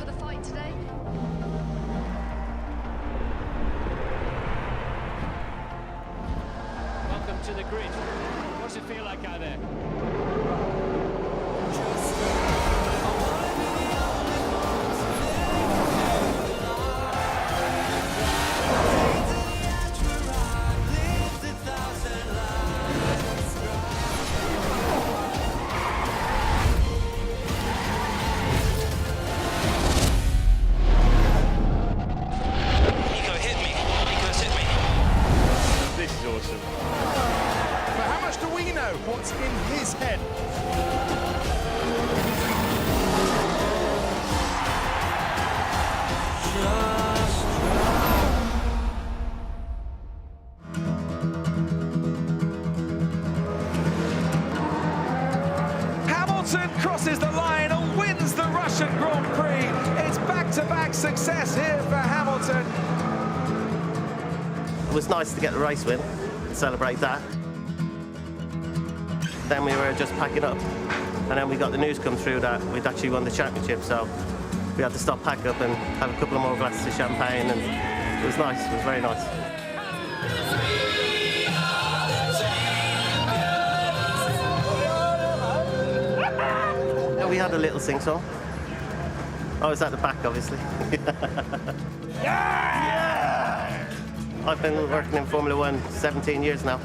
for the fight today? Welcome to the grid. What's it feel like out there? This is awesome. But how much do we know what's in his head? Hamilton crosses the line and wins the Russian Grand Prix. It's back-to-back success here for Hamilton. It was nice to get the race win and celebrate that. Then we were just packing up, and then we got the news come through that we'd actually won the championship, so we had to stop, pack up and have a couple of more glasses of champagne, and it was nice, it was very nice. Yeah, we had a little sing-song. I was at the back, obviously. I've been working in Formula One 17 years now,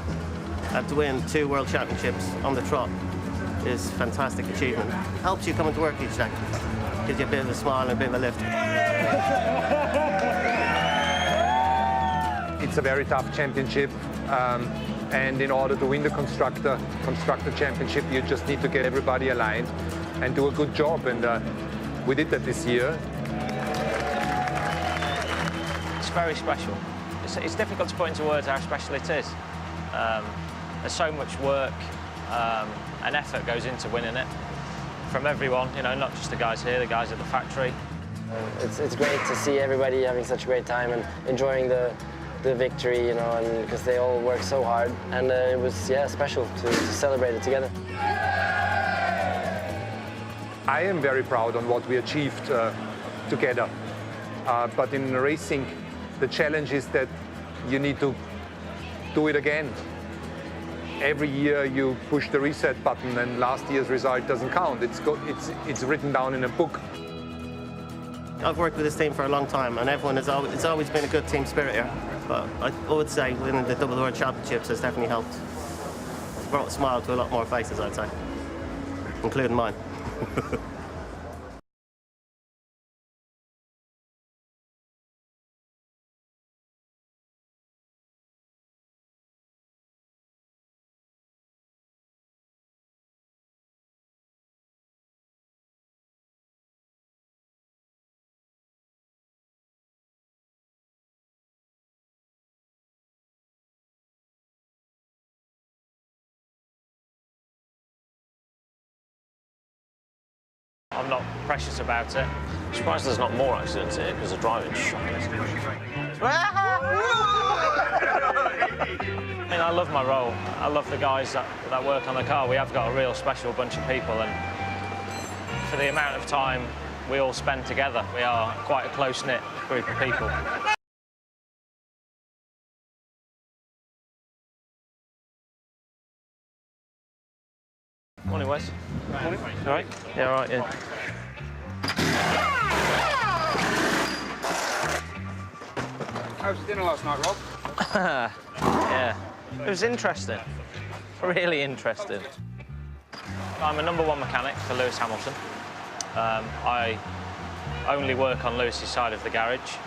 and to win 2 world championships on the trot is a fantastic achievement. Helps you coming to work each day, gives you a bit of a smile and a bit of a lift. It's a very tough championship, and in order to win the constructor championship, you just need to get everybody aligned and do a good job, and we did that this year. It's very special. It's difficult to put into words how special it is. There's so much work and effort goes into winning it from everyone, you know, not just the guys here, the guys at the factory. It's great to see everybody having such a great time and enjoying the victory, you know, and because they all worked so hard, and it was special to celebrate it together. I am very proud on what we achieved together, but in racing, the challenge is that you need to do it again. Every year you push the reset button and last year's result doesn't count. It's written down in a book. I've worked with this team for a long time, and it's always been a good team spirit here. But I would say winning the Double World Championships has definitely helped. It's brought a smile to a lot more faces, I'd say, including mine. I'm not precious about it. I'm surprised there's not more accidents here because the driving's shocking. I mean, I love my role. I love the guys that work on the car. We have got a real special bunch of people, and for the amount of time we all spend together, we are quite a close-knit group of people. Morning, Wes. Morning. All right? Yeah, all right, yeah. How was dinner last night, Rob? Yeah, it was interesting. Really interesting. I'm a #1 mechanic for Lewis Hamilton. I only work on Lewis's side of the garage,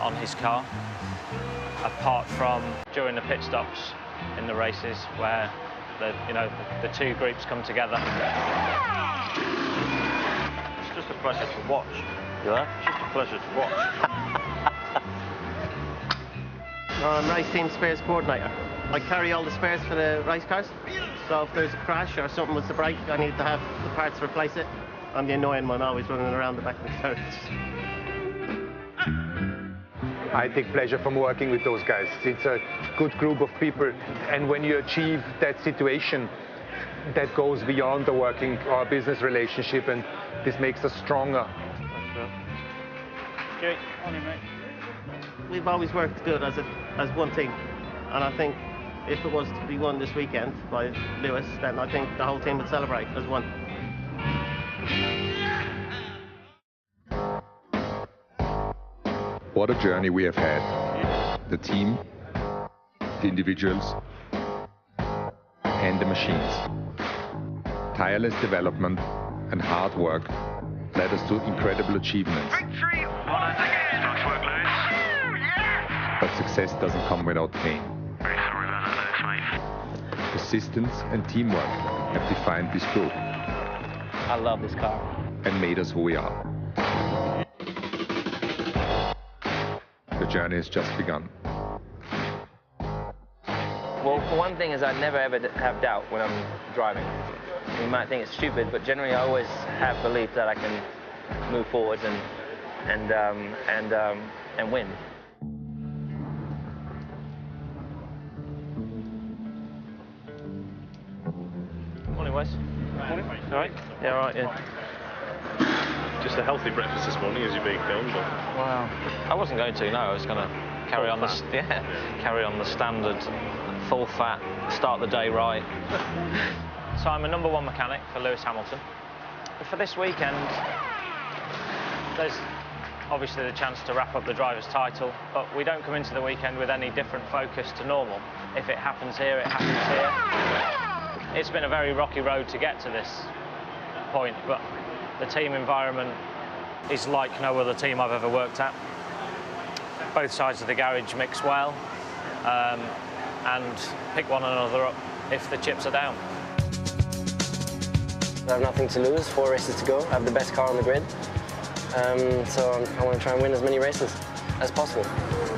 on his car, apart from during the pit stops in the races where the 2 groups come together. It's just a pleasure to watch. Yeah? It's just a pleasure to watch. I'm race team spares coordinator. I carry all the spares for the race cars. So if there's a crash or something was to break, I need to have the parts to replace it. I'm the annoying one, always running around the back of the carriage. I take pleasure from working with those guys. It's a good group of people, and when you achieve that situation, that goes beyond the working or business relationship, and this makes us stronger. Cheers. We've always worked good as one team, and I think if it was to be won this weekend by Lewis, then I think the whole team would celebrate as one. What a journey we have had. The team, the individuals, and the machines. Tireless development and hard work led us to incredible achievements. Victory once again. Nice work, Lewis. But success doesn't come without pain. Very sorry about that, Lewis, mate. Persistence and teamwork have defined this group I love this car. and made us who we are. The journey has just begun. Well, for one thing is I never ever have doubt when I'm driving. You might think it's stupid, but generally I always have belief that I can move forward and win. Morning, Wes. Morning. All right? Yeah, all right, yeah. Just a healthy breakfast this morning as you're being filmed. Or... Well, I wasn't going to, no. I was going to carry on carry on the standard full fat, start the day right. So I'm a number 1 mechanic for Lewis Hamilton. For this weekend, there's obviously the chance to wrap up the driver's title, but we don't come into the weekend with any different focus to normal. If it happens here, it happens here. It's been a very rocky road to get to this point, but the team environment is like no other team I've ever worked at. Both sides of the garage mix well and pick one another up if the chips are down. I have nothing to lose, 4 races to go. I have the best car on the grid. So I want to try and win as many races as possible.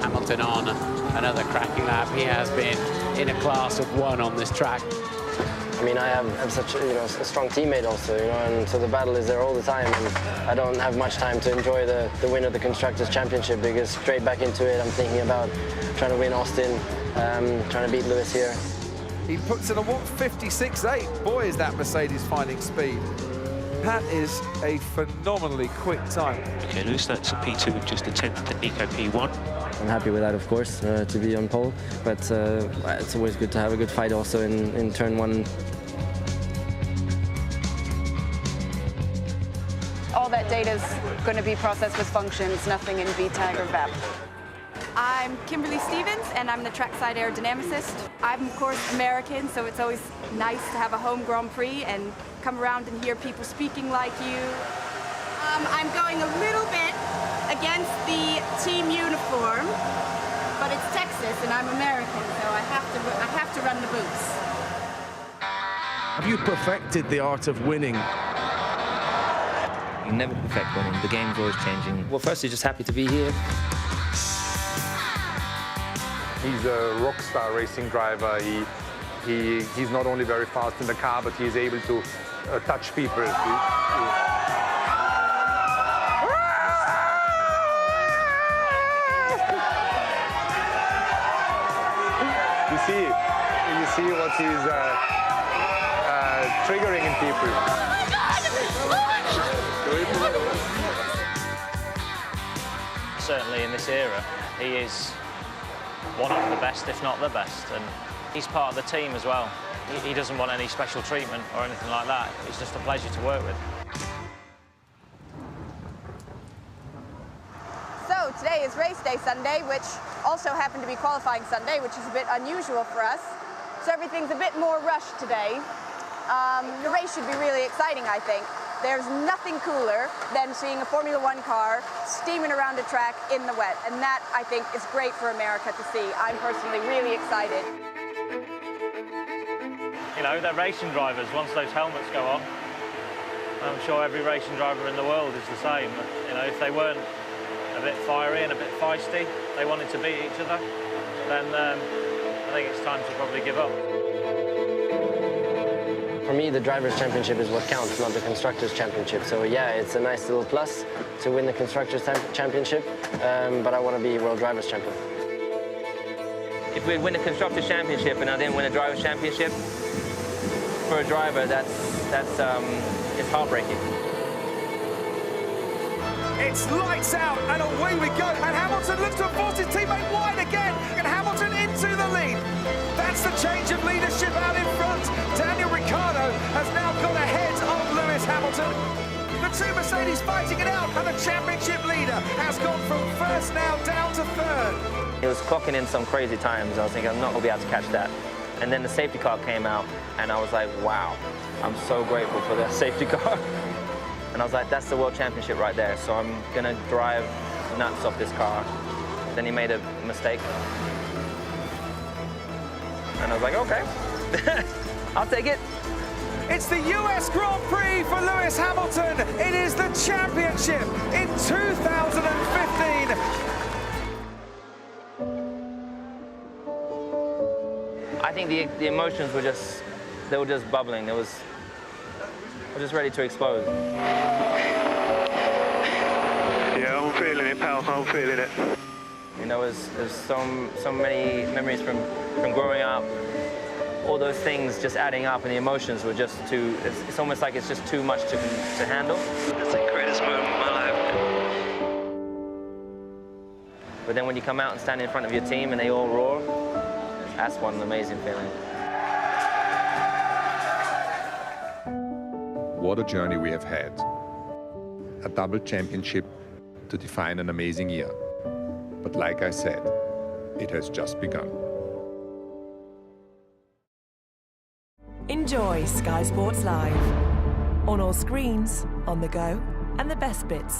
Hamilton on another cracking lap. He has been in a class of 1 on this track. I mean, I have such a strong teammate also, and so the battle is there all the time, and I don't have much time to enjoy the win of the Constructors' Championship, because straight back into it, I'm thinking about trying to win Austin, trying to beat Lewis here. He puts in a 56.8. Boy, is that Mercedes finding speed. Pat is a phenomenally quick time. Okay, Lewis, that's a P2, just a 10th to Nico P1. I'm happy with that, of course, to be on pole, but it's always good to have a good fight also in turn 1. All that data is going to be processed with functions, nothing in VTAG or VAP. I'm Kimberly Stevens, and I'm the trackside aerodynamicist. I'm, of course, American, so it's always nice to have a home Grand Prix and come around and hear people speaking like you. I'm going a little bit against the team uniform, but it's Texas and I'm American, so I have to run the boots. Have you perfected the art of winning? You never perfect winning. The game's always changing. Well, firstly, just happy to be here. He's a rock star racing driver. He's not only very fast in the car, but he's able to touch people. You see what he's triggering in people. Certainly in this era, he is one of the best, if not the best, and he's part of the team as well. He doesn't want any special treatment or anything like that. It's just a pleasure to work with. So today is race day Sunday, which also happened to be qualifying Sunday, which is a bit unusual for us. So everything's a bit more rushed today. The race should be really exciting, I think. There's nothing cooler than seeing a Formula One car steaming around a track in the wet, and that, I think, is great for America to see. I'm personally really excited. You know, they're racing drivers. Once those helmets go on, I'm sure every racing driver in the world is the same. You know, if they weren't a bit fiery and a bit feisty, they wanted to beat each other, then I think it's time to probably give up. For me, the Drivers' Championship is what counts, not the Constructors' Championship. So yeah, it's a nice little plus to win the Constructors' Championship, but I want to be World Drivers' Champion. If we win a Constructors' Championship and I didn't win a Drivers' Championship, for a driver, it's heartbreaking. It's lights out, and away we go. And Hamilton looks to have forced his teammate wide again, and Hamilton into the lead. That's the change of leadership out in front. Daniel Ricciardo has now got ahead of Lewis Hamilton. The two Mercedes fighting it out, and the championship leader has gone from first now down to third. He was clocking in some crazy times. I was thinking, I'm not going to be able to catch that. And then the safety car came out, and I was like, wow, I'm so grateful for that safety car. And I was like, that's the World Championship right there, so I'm going to drive nuts off this car. Then he made a mistake. And I was like, okay, I'll take it. It's the US Grand Prix for Lewis Hamilton. It is the championship in 2015. I think the emotions were just bubbling. We're just ready to explode. Yeah, I'm feeling it, pal. I'm feeling it. You know, there's so many memories from growing up. All those things just adding up, and the emotions were just too. It's almost like it's just too much to handle. That's the greatest moment of my life. But then when you come out and stand in front of your team and they all roar, that's one amazing feeling. What a journey we have had. A double championship to define an amazing year. But like I said, it has just begun. Enjoy Sky Sports Live. On all screens, on the go, and the best bits